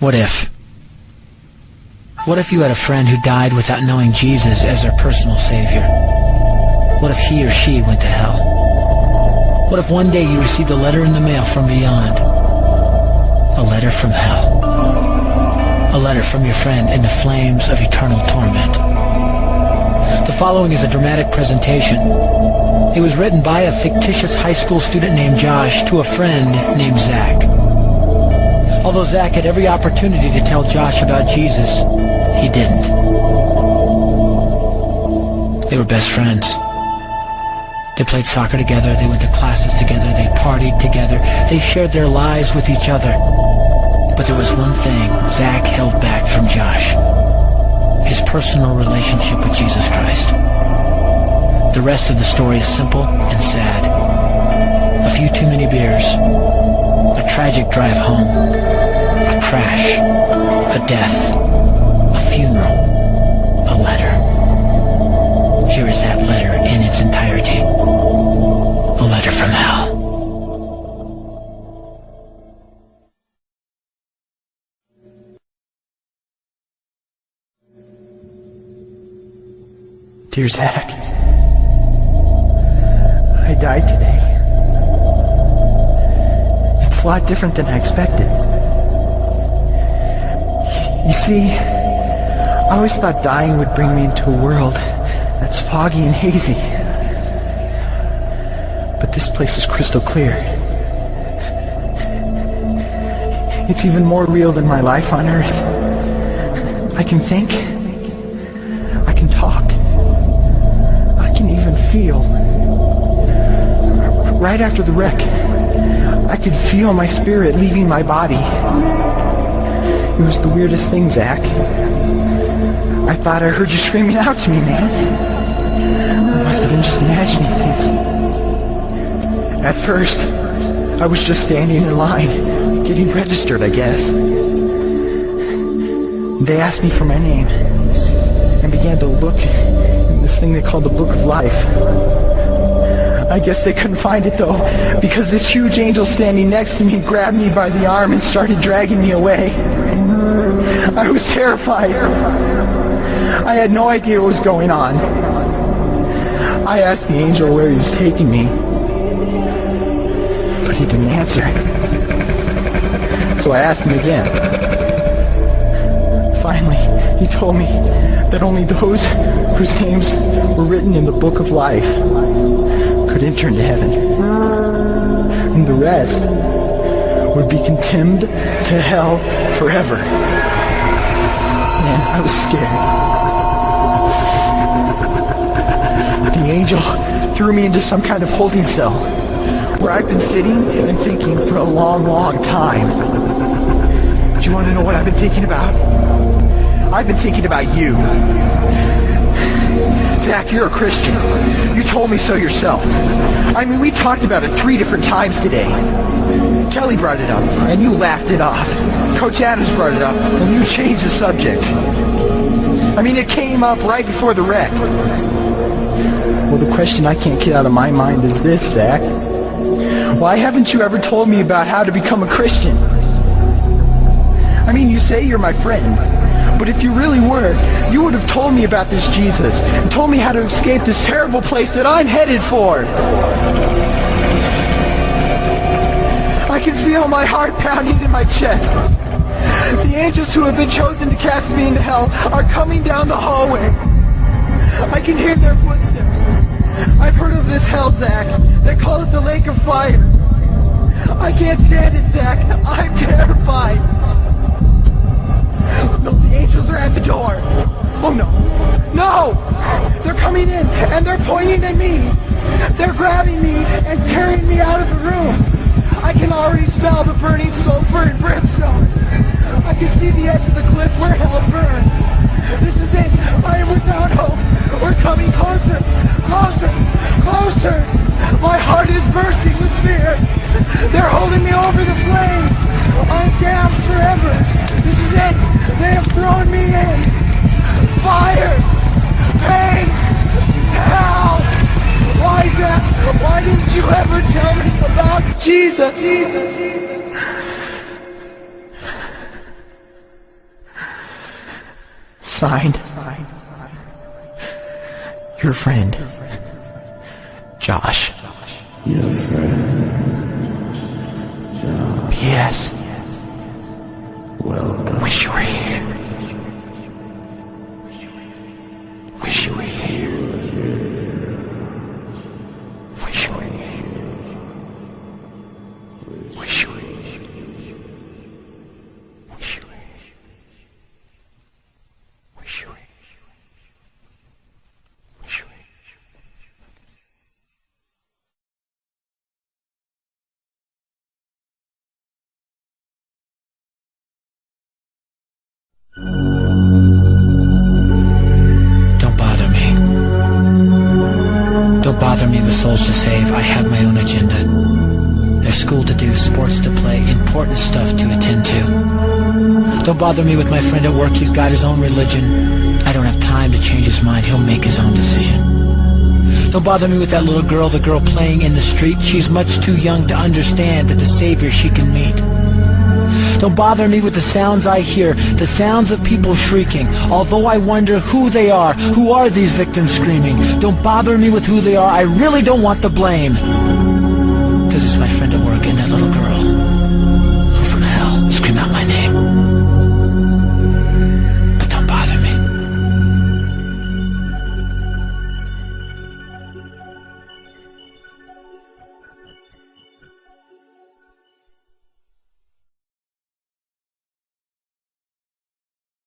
What if? What if you had a friend who died without knowing Jesus as their personal savior? What if he or she went to hell? What if one day you received a letter in the mail from beyond? A letter from hell. A letter from your friend in the flames of eternal torment. The following is a dramatic presentation. It was written by a fictitious high school student named Josh to a friend named Zach. Although Zach had every opportunity to tell Josh about Jesus, he didn't. They were best friends. They played soccer together, they went to classes together, they partied together, they shared their lives with each other. But there was one thing Zach held back from Josh: his personal relationship with Jesus Christ. The rest of the story is simple and sad. A few too many beers, a tragic drive home, a crash, a death, a funeral, a letter. Here is that letter in its entirety. A letter from hell. Dear Zach, I died today. It's a lot different than I expected. You see, I always thought dying would bring me into a world that's foggy and hazy. But this place is crystal clear. It's even more real than my life on Earth. I can think. I can talk. I can even feel. Right after the wreck, I could feel my spirit leaving my body. It was the weirdest thing, Zach. I thought I heard you screaming out to me, man. I must have been just imagining things. At first, I was just standing in line, getting registered, I guess. They asked me for my name and began to look in this thing they call the Book of Life. I guess they couldn't find it, though, because this huge angel standing next to me grabbed me by the arm and started dragging me away. I was terrified. I had no idea what was going on. I asked the angel where he was taking me, but he didn't answer. So I asked him again. Finally, he told me that only those whose names were written in the Book of Life could enter into heaven. And the rest would be condemned to hell forever. Man, I was scared. The angel threw me into some kind of holding cell where I've been sitting and thinking for a long, long time. Do you want to know what I've been thinking about? I've been thinking about you. Zach, you're a Christian. You told me so yourself. I mean, we talked about it 3 different times today. Kelly brought it up, and you laughed it off. Coach Adams brought it up, and you changed the subject. I mean, it came up right before the wreck. Well, the question I can't get out of my mind is this, Zach. Why haven't you ever told me about how to become a Christian? I mean, you say you're my friend, but if you really were, you would have told me about this Jesus and told me how to escape this terrible place that I'm headed for. I can feel my heart pounding in my chest. The angels who have been chosen to cast me into hell are coming down the hallway. I can hear their footsteps. I've heard of this hell, Zach. They call it the lake of fire. I can't stand it, Zach. I'm terrified. No, the angels are at the door. Oh no. No! They're coming in and they're pointing at me. They're grabbing me and carrying me out of the room. I can already smell the burning sulfur and brimstone. I can see the edge of the cliff where hell burns. This is it. I am without hope. We're coming closer. Closer. Closer. My heart is bursting with fear. They're holding me over the flames. I'm damned forever. This is it. They have thrown me in. Fire. Pain. Hell. Why is that? Why didn't you ever tell me about Jesus? Signed, your friend, Josh. Your friend, P.S. welcome. Wish you were here. Wish you were here. Wish you were here. Wish you were here. Wish you were here. Wish you were here. Wish you were here. Don't bother me. Don't bother me with souls to save. I have my own agenda. There's school to do, sports to play, important stuff to attend to. Don't bother me with my friend at work. He's got his own religion. I don't have time to change his mind. He'll make his own decision. Don't bother me with that little girl, the girl playing in the street. She's much too young to understand that the Savior she can meet. Don't bother me with the sounds I hear, the sounds of people shrieking, although I wonder who they are. Who are these victims screaming? Don't bother me with who they are. I really don't want the blame. Because it's my friend at work and that little girl.